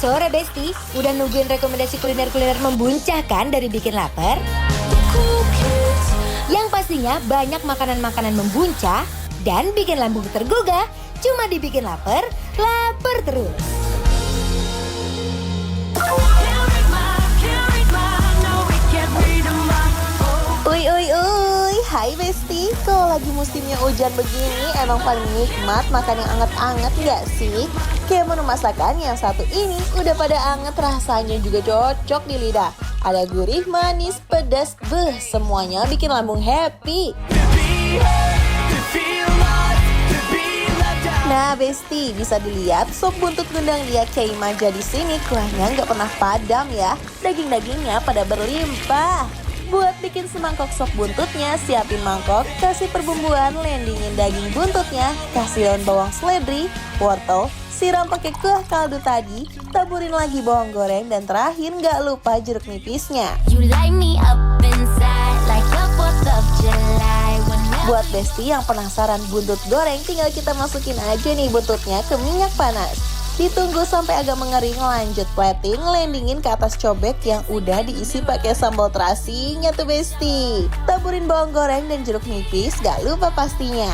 sore Besti, udah nungguin rekomendasi kuliner-kuliner membuncah kan dari bikin lapar? Yang pastinya banyak makanan-makanan membuncah dan bikin lambung tergugah. Cuma dibikin lapar, lapar terus. Uy, hai Besti. Kalau lagi musimnya hujan begini, emang paling nikmat makan yang anget-anget nggak sih? Kayak menu masakan yang satu ini udah pada anget, rasanya juga cocok di lidah. Ada gurih, manis, pedas, semuanya bikin lambung happy. Nah Besti, bisa dilihat sop buntut Gundang Dia Keimaja di sini kuahnya nggak pernah padam ya. Daging-dagingnya pada berlimpah. Buat bikin semangkok sop buntutnya, siapin mangkok, kasih perbumbuan, landingin daging buntutnya, kasih daun bawang seledri, wortel, siram pakai kuah kaldu tadi, taburin lagi bawang goreng, dan terakhir nggak lupa jeruk nipisnya. Buat Besti yang penasaran buntut goreng, tinggal kita masukin aja nih buntutnya ke minyak panas. Ditunggu sampai agak mengering, lanjut plating, landingin ke atas cobek yang udah diisi pakai sambal terasinya tuh Besti. Taburin bawang goreng dan jeruk nipis, gak lupa pastinya.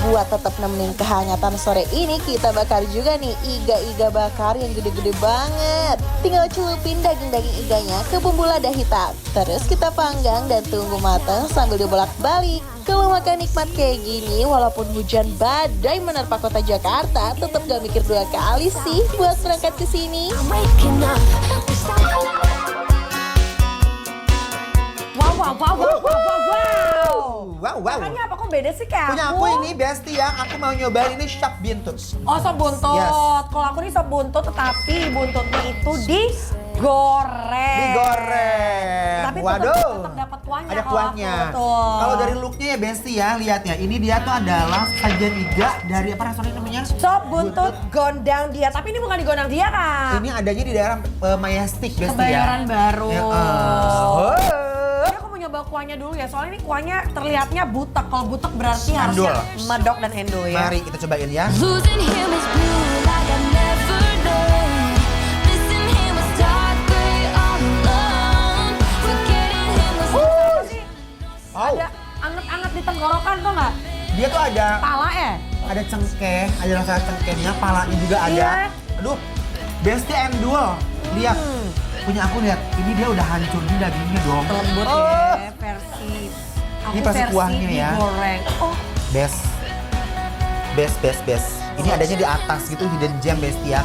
Buat tetap nemenin kehangatan sore ini, kita bakar juga nih iga-iga bakar yang gede-gede banget. Tinggal celupin daging-daging iganya ke bumbu lada hitam. Terus kita panggang dan tunggu matang sambil dibolak-balik. Kalau makan nikmat kayak gini, walaupun hujan badai menerpa kota Jakarta, tetap gak mikir dua kali sih buat berangkat ke sini. Wow. Makanya apa kok beda sih kayak Punya aku ini Besti ya, aku mau nyobain ini sop buntut. Oh, sop buntut. Yes. Kalau aku nih sop buntut, tetapi buntutnya itu digoreng. Tapi tetap dapat kuahnya. Ada kalau kuahnya. aku, betul. Kalau dari looknya ya Besti ya, lihat ya. Ini dia tuh adalah sajian iga dari apa restoran namanya? Sop buntut Gondang Dia. Tapi ini bukan di Gondang Dia kan? Ini adanya di daerah Majestic Besti ya. Kebayoran Baru. Ya, Ini aku mau nyoba kuahnya dulu ya, soalnya ini kuahnya terlihatnya butek. Kalau butek berarti Endul. harusnya medok dan endo ya. Mari kita cobain ya. Wow. Ada anget-anget di tenggorokan tuh nggak? Dia tuh ada Pala ya? ada cengkeh, ada rasa cengkehnya, palanya juga ada. Iya. Aduh, Besti Endul. Lihat, punya aku lihat. Ini dia udah hancur di dagingnya dong. Lembut Oh. ya, versi. Aku Ini pasti kuahnya ya. digoreng. Oh, Best. Ini adanya di atas gitu, hidden gem Besti ya.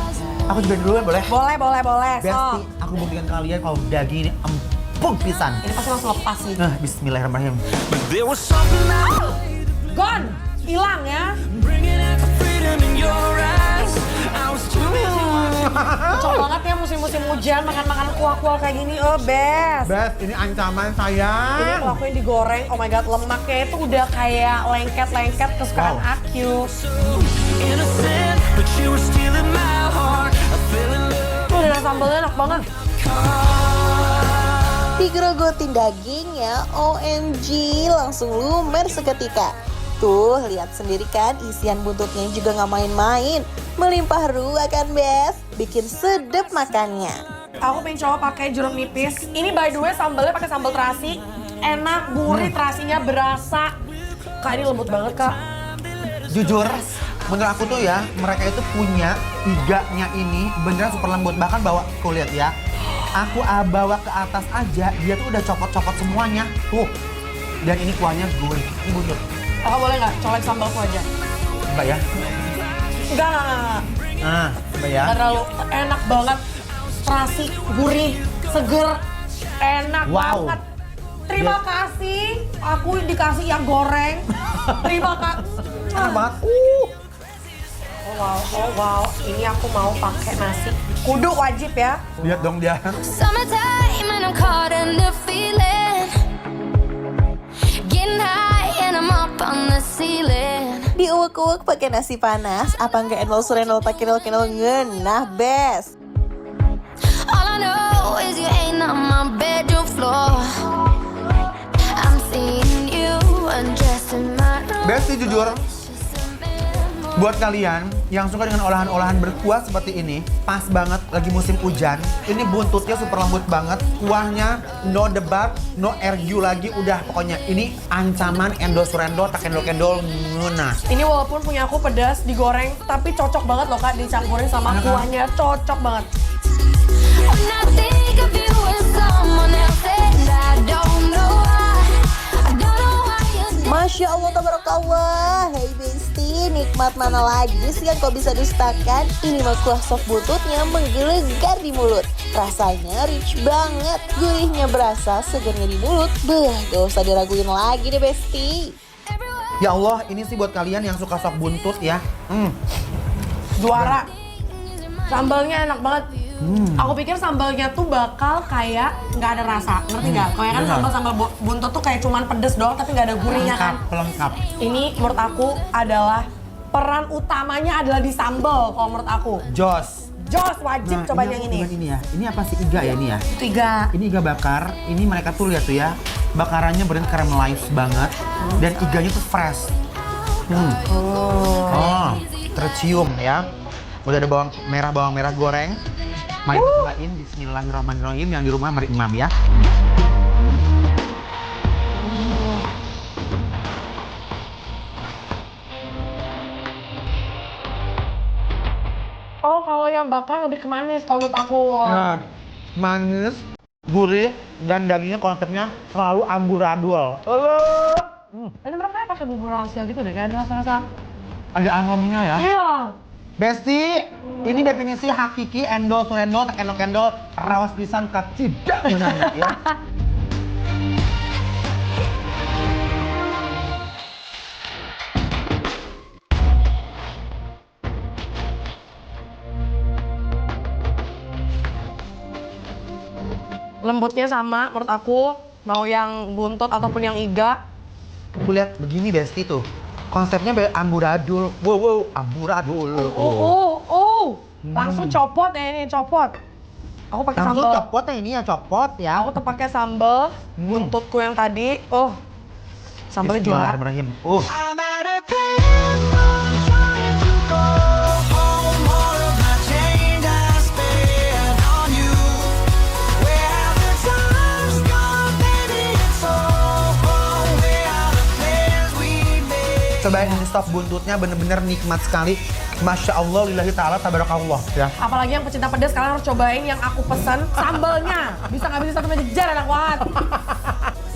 Aku juga dulu boleh? boleh. Besti, So, aku buktikan kalian kalau daging ini empuk pisan. ini pasti langsung lepas sih. Nah, bismillahirrahmanirrahim. Gon, hilang ya. Cocok banget ya musim-musim hujan makan kuah-kuah kayak gini. Oh, best. Best, ini ancaman Ini sayang. kalau aku yang digoreng, oh my god, lemaknya itu udah kayak lengket-lengket kesukaan Wow. aku. Udah sambalnya enak banget. Digerogotin dagingnya, OMG, langsung lumer seketika. Tuh, lihat sendiri kan, isian buntutnya juga nggak main-main. Melimpah ruah kan, Bes? Bikin sedep makannya. Aku pengen coba pakai jeruk nipis. Ini by the way sambalnya pakai sambal terasi. Enak, gurih, terasinya berasa. Kak, ini lembut banget, Kak. Jujur, menurut aku tuh ya, mereka itu punya iganya ini beneran super lembut. Bahkan bawa, kau lihat ya. Aku bawa ke atas aja, dia tuh udah copot-copot semuanya. Tuh, dan ini kuahnya gurih. Ini buntut. Kakak boleh nggak colek sambalku aja? Mbak ya? Enggak. Nah, Mbak ya? Nggak terlalu enak banget. Terasi, gurih, seger, enak Wow. banget. Terima kasih, aku dikasih yang goreng. Terima kasih. Enak banget. Oh wow, ini aku mau pakai nasi. Kudu wajib ya. Lihat dong dia. Summertime and I'm caught in the feeling. Getting high and I'm up on the ceiling. Diuwek-uwek pakai nasi panas, apa nggak endol surendol tak kenal ngenah, Bes? All I know is you ain't on my bedroom floor. I'm seeing you undressed in my room. Besti jujur, Buat kalian yang suka dengan olahan-olahan berkuah seperti ini, pas banget lagi musim hujan. Ini buntutnya super lembut banget, kuahnya no debat, no argue lagi, udah pokoknya ini ancaman endol-surendol, tak endol-kendol, ngena. Ini walaupun punya aku pedas digoreng, tapi cocok banget loh Kak dicampurin sama kuahnya, cocok banget. When I think of you with someone else and I don't know why. I don't know why you Masya Allah, tabarakallah. Hey Besti, nikmat mana lagi sih yang kau bisa dustakan? Ini mah kuah sop buntutnya menggelegar di mulut. Rasanya rich banget, gurihnya berasa, segernya di mulut. Beuh, gak usah diraguin lagi deh Besti. Ya Allah, ini sih buat kalian yang suka sop buntut ya. Juara. Sambalnya enak banget. Aku pikir sambalnya tuh bakal kayak nggak ada rasa, ngerti nggak? Kayak kan Benar. sambal buntut tuh kayak cuman pedes doang tapi nggak ada gurihnya kan. Pelengkap. Ini menurut aku adalah peran utamanya adalah di sambal kalau menurut aku. Jos. Jos wajib cobain yang ini. Dengan ini ya. Ini apa sih iga ya ini ya? Tiga. Ini iga bakar. Ini mereka tuh lihat tuh ya. Bakarannya bener caramelized banget dan iganya tuh fresh. Oh, tercium ya. Udah ada bawang merah goreng. Mari kita cobain. Bismillahirrahmanirrahim. Yang di rumah mari imam ya. Oh kalau yang bakar lebih ke manis kalau menurut aku. Nah, manis, gurih, dan dagingnya konsepnya selalu amburadul. Ini mereka pakai bumbu rahasia gitu deh, kayak ada rasa-rasa. Ada aromanya ya. Iya. Besti, ini definisi hakiki endol surendol tak endol rawas pisan kacida ya. Lembutnya sama menurut aku, mau yang buntut ataupun yang iga. Aku lihat begini Besti tuh. Konsepnya amburadul. Wow, amburadul. Langsung copot ya ini, copot. Aku pakai Langsung sambal. copot ya ini ya, copot ya. Aku tuh pakai sambal buntutku yang tadi. Oh, sambalnya juara. Bismillahirrahmanirrahim. I'm at a payphone trying to go home. All of my change I spent on you. Where have the times gone, baby? It's so wrong. Where are the plans we made? Cobain ini sop buntutnya bener-bener nikmat sekali. Masya Allah, lillahi ta'ala, tabarakallah ya. Apalagi yang pecinta pedas, kalian harus cobain yang aku pesan, sambalnya. Bisa ngabisin satu meja jar, enak banget.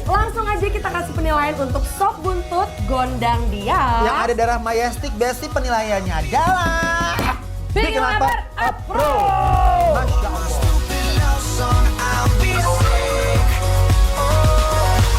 Langsung aja kita kasih penilaian untuk sop buntut gondang dia. Yang ada darah majestic, Besti penilaiannya adalah Bikin lapar, approve.